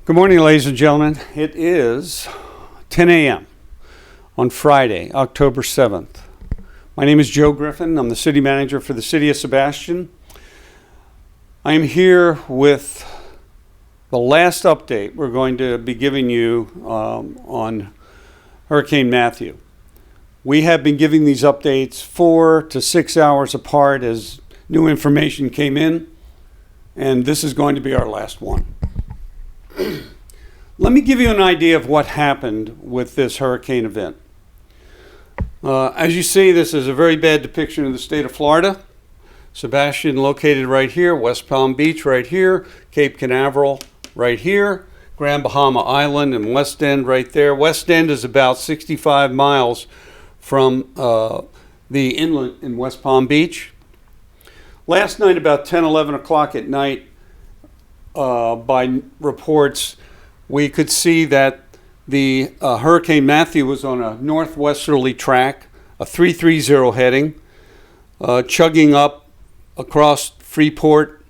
Good morning, ladies and gentlemen. It is 10 a.m. on Friday, October 7th. My name is Joe Griffin. I'm the city manager for the City of Sebastian. I am here with the last update we're going to be giving you on Hurricane Matthew. We have been giving these updates 4 to 6 hours apart as new information came in, and this is going to be our last one. Let me give you an idea of what happened with this hurricane event. As you see, this is a very bad depiction of the state of Florida. Sebastian located right here, West Palm Beach right here, Cape Canaveral right here, Grand Bahama Island and West End right there. West End is about 65 miles from the inlet in West Palm Beach. Last night about 10, 11 o'clock at night, by reports, we could see that the Hurricane Matthew was on a northwesterly track, a 330 heading, chugging up across Freeport,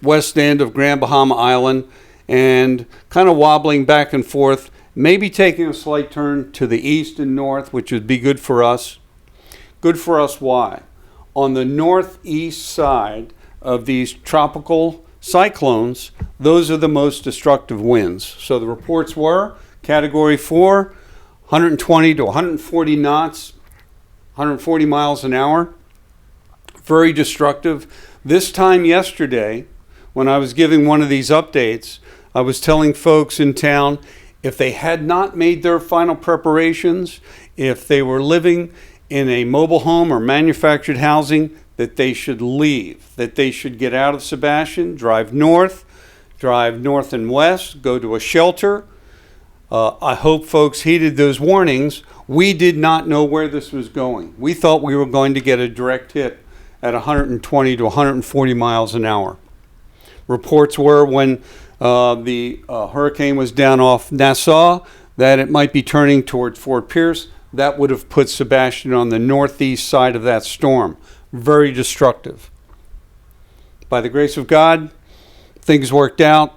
west end of Grand Bahama Island, and kind of wobbling back and forth, maybe taking a slight turn to the east and north, which would be good for us. Good for us, why? On the northeast side of these tropical cyclones, those are the most destructive winds. So the reports were Category 4, 120 to 140 knots, 140 miles an hour. Very destructive. This time yesterday, when I was giving one of these updates, I was telling folks in town, if they had not made their final preparations, if they were living in a mobile home or manufactured housing, that they should leave, that they should get out of Sebastian, drive north and west, go to a shelter. I hope folks heeded those warnings. We did not know where this was going. We thought we were going to get a direct hit at 120 to 140 miles an hour. Reports were when the hurricane was down off Nassau that it might be turning towards Fort Pierce. That would have put Sebastian on the northeast side of that storm. Very destructive. By the grace of God, things worked out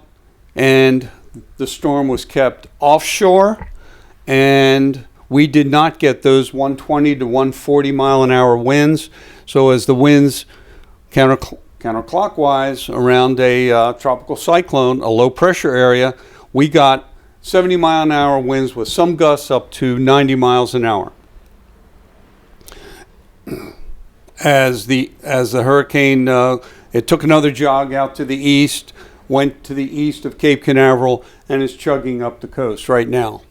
and the storm was kept offshore, and we did not get those 120 to 140 mile an hour winds. So as the winds counterclockwise around a tropical cyclone, a low pressure area, we got 70 mile an hour winds with some gusts up to 90 miles an hour. As the hurricane, it took another jog out to the east, went to the east of Cape Canaveral, and is chugging up the coast right now.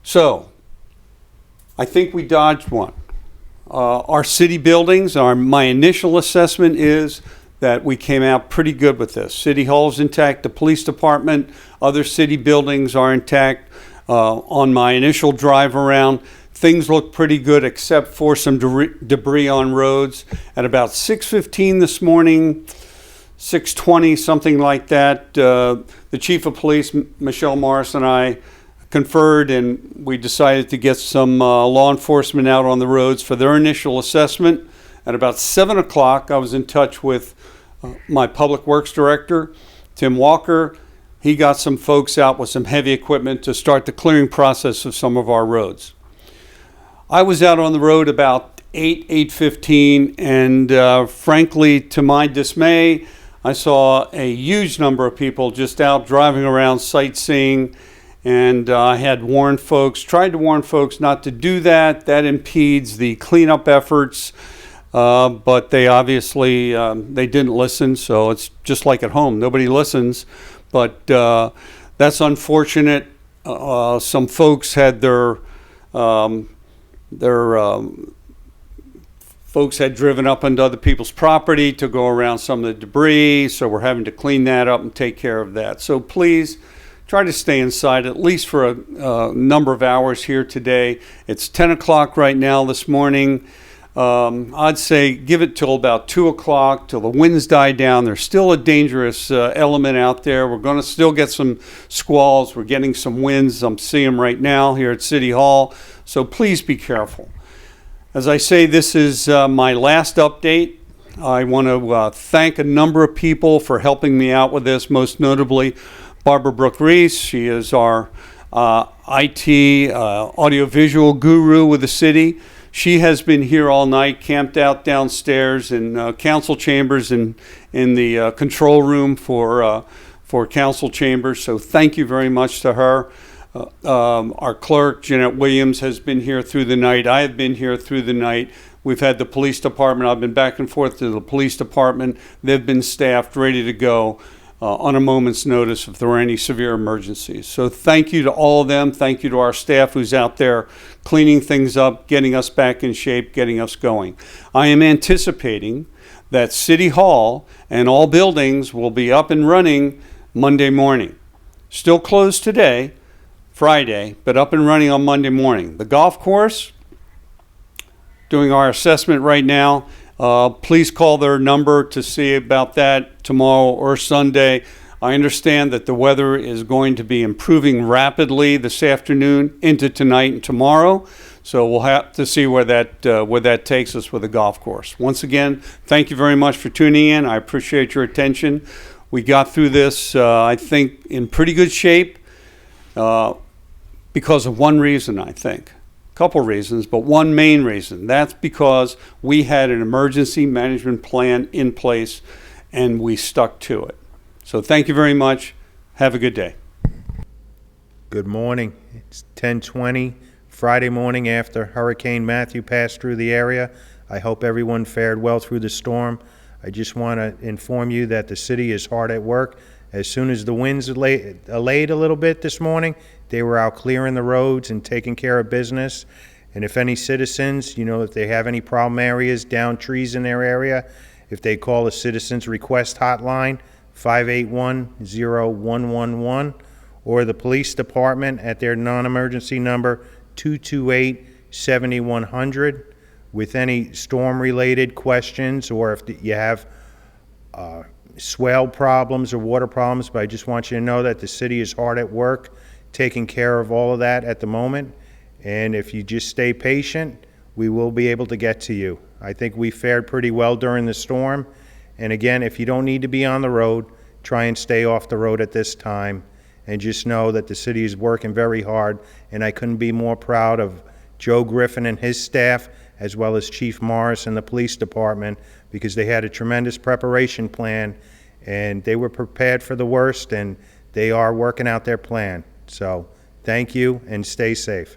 So, I think we dodged one. Our city buildings, my initial assessment is that we came out pretty good with this. City Hall is intact, the police department, other city buildings are intact. On my initial drive around, things look pretty good except for some debris on roads. At about 6:15 this morning, 6:20, something like that, the chief of police, Michelle Morris, and I conferred, and we decided to get some law enforcement out on the roads for their initial assessment. At about 7 o'clock, I was in touch with my public works director, Tim Walker. He got some folks out with some heavy equipment to start the clearing process of some of our roads. I was out on the road about 8:15, and frankly, to my dismay, I saw a huge number of people just out driving around sightseeing, and I had tried to warn folks not to do that. That impedes the cleanup efforts, but they obviously, they didn't listen, so it's just like at home. Nobody listens, but that's unfortunate. Some folks had their folks had driven up onto other people's property to go around some of the debris, so we're having to clean that up and take care of that. So please try to stay inside at least for a number of hours here today. It's 10 o'clock right now this morning. I'd say give it till about 2 o'clock, till the winds die down. There's still a dangerous element out there. We're going to still get some squalls. We're getting some winds. I'm seeing them right now here at City Hall. So please be careful. As I say, this is my last update. I want to thank a number of people for helping me out with this, most notably Barbara Brooke Reese. She is our IT audiovisual guru with the city. She has been here all night, camped out downstairs in council chambers and in the control room for council chambers. So thank you very much to her. Our clerk, Jeanette Williams, has been here through the night. I have been here through the night. We've had the police department. I've been back and forth to the police department. They've been staffed, ready to go on a moment's notice if there were any severe emergencies. So thank you to all of them. Thank you to our staff who's out there cleaning things up, getting us back in shape, getting us going. I am anticipating that City Hall and all buildings will be up and running Monday morning. Still closed today, Friday, but up and running on Monday morning. The golf course, doing our assessment right now. Please call their number to see about that tomorrow or Sunday. I understand that the weather is going to be improving rapidly this afternoon into tonight and tomorrow. So we'll have to see where that takes us with the golf course. Once again, thank you very much for tuning in. I appreciate your attention. We got through this, I think, in pretty good shape because of one reason, I think. Couple reasons, but one main reason. That's because we had an emergency management plan in place and we stuck to it. So thank you very much. Have a good day. Good morning. It's 10:20 Friday morning after Hurricane Matthew passed through the area. I hope everyone fared well through the storm. I just want to inform you that the city is hard at work. As soon as the winds allayed a little bit this morning, they were out clearing the roads and taking care of business. And if any citizens, if they have any problem areas, down trees in their area, if they call the Citizens Request Hotline, 581-0111, or the police department at their non-emergency number, 228-7100, with any storm-related questions, or if you have swell problems or water problems. But I just want you to know that the city is hard at work taking care of all of that at the moment. And if you just stay patient, we will be able to get to you. I think we fared pretty well during the storm. And again, if you don't need to be on the road, try and stay off the road at this time. And just know that the city is working very hard. And I couldn't be more proud of Joe Griffin and his staff, as well as Chief Morris and the police department, because they had a tremendous preparation plan and they were prepared for the worst, and they are working out their plan. So thank you and stay safe.